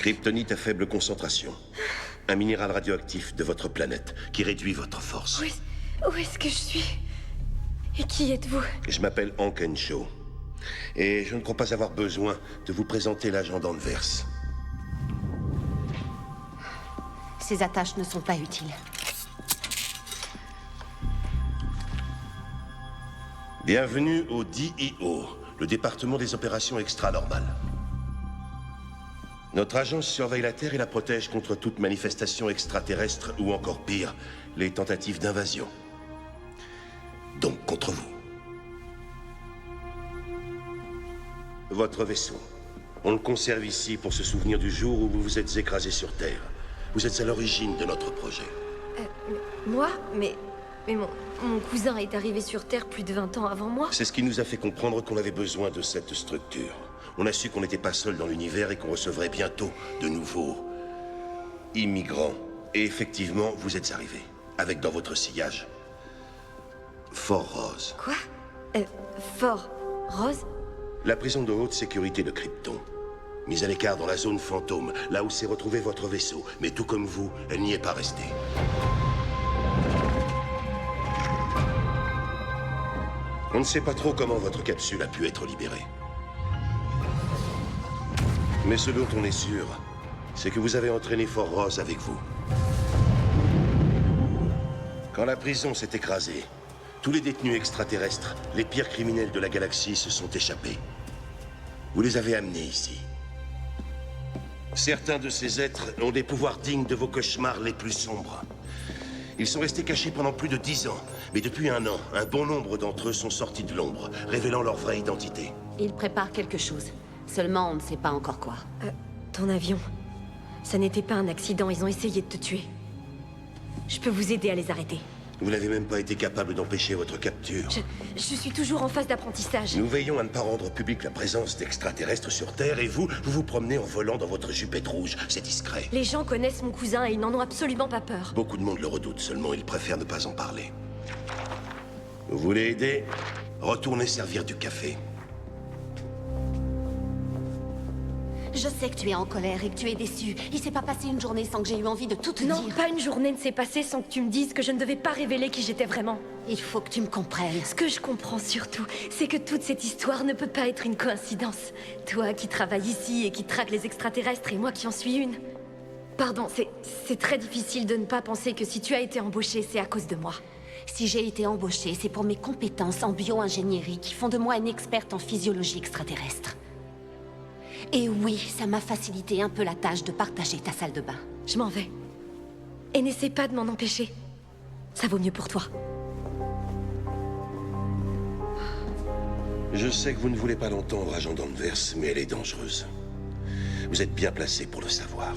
Kryptonite à faible concentration. Un minéral radioactif de votre planète qui réduit votre force. Où est-ce que je suis? Et qui êtes-vous? Je m'appelle Hank Henshaw. Et je ne crois pas avoir besoin de vous présenter l'agent d'Anvers. Ces attaches ne sont pas utiles. Bienvenue au DEO, le département des opérations extra-normales. Notre agence surveille la Terre et la protège contre toute manifestation extraterrestre ou encore pire, les tentatives d'invasion. Donc contre vous. Votre vaisseau. On le conserve ici pour se souvenir du jour où vous vous êtes écrasé sur Terre. Vous êtes à l'origine de notre projet. Moi? Mais mon cousin est arrivé sur Terre plus de 20 ans avant moi. C'est ce qui nous a fait comprendre qu'on avait besoin de cette structure. On a su qu'on n'était pas seul dans l'univers et qu'on recevrait bientôt de nouveaux immigrants. Et effectivement, vous êtes arrivés. Avec dans votre sillage Fort Rose. Quoi? Fort Rose? La prison de haute sécurité de Krypton. Mise à l'écart dans la zone fantôme, là où s'est retrouvé votre vaisseau. Mais tout comme vous, elle n'y est pas restée. On ne sait pas trop comment votre capsule a pu être libérée. Mais ce dont on est sûr, c'est que vous avez entraîné Fort Rose avec vous. Quand la prison s'est écrasée, tous les détenus extraterrestres, les pires criminels de la galaxie se sont échappés. Vous les avez amenés ici. Certains de ces êtres ont des pouvoirs dignes de vos cauchemars les plus sombres. Ils sont restés cachés pendant plus de 10 ans. Mais depuis 1 an, un bon nombre d'entre eux sont sortis de l'ombre, révélant leur vraie identité. Ils préparent quelque chose. Seulement, on ne sait pas encore quoi. Ton avion. Ça n'était pas un accident, ils ont essayé de te tuer. Je peux vous aider à les arrêter. Vous n'avez même pas été capable d'empêcher votre capture. Je suis toujours en phase d'apprentissage. Nous veillons à ne pas rendre publique la présence d'extraterrestres sur Terre et vous vous promenez en volant dans votre jupette rouge. C'est discret. Les gens connaissent mon cousin et ils n'en ont absolument pas peur. Beaucoup de monde le redoute, seulement ils préfèrent ne pas en parler. Vous voulez aider? Retournez servir du café. Je sais que tu es en colère et que tu es déçu. Il s'est pas passé une journée sans que j'ai eu envie de tout te Non, dire. pas une journée ne s'est passée sans que tu me dises que je ne devais pas révéler qui j'étais vraiment. Il faut que tu me comprennes. Ce que je comprends surtout, c'est que toute cette histoire ne peut pas être une coïncidence. Toi qui travailles ici et qui traque les extraterrestres et moi qui en suis une. Pardon, c'est très difficile de ne pas penser que si tu as été embauchée, c'est à cause de moi. Si j'ai été embauchée, c'est pour mes compétences en bio-ingénierie qui font de moi une experte en physiologie extraterrestre. Et oui, ça m'a facilité un peu la tâche de partager ta salle de bain. Je m'en vais. Et n'essaie pas de m'en empêcher. Ça vaut mieux pour toi. Je sais que vous ne voulez pas l'entendre, agent d'Anvers, mais elle est dangereuse. Vous êtes bien placé pour le savoir.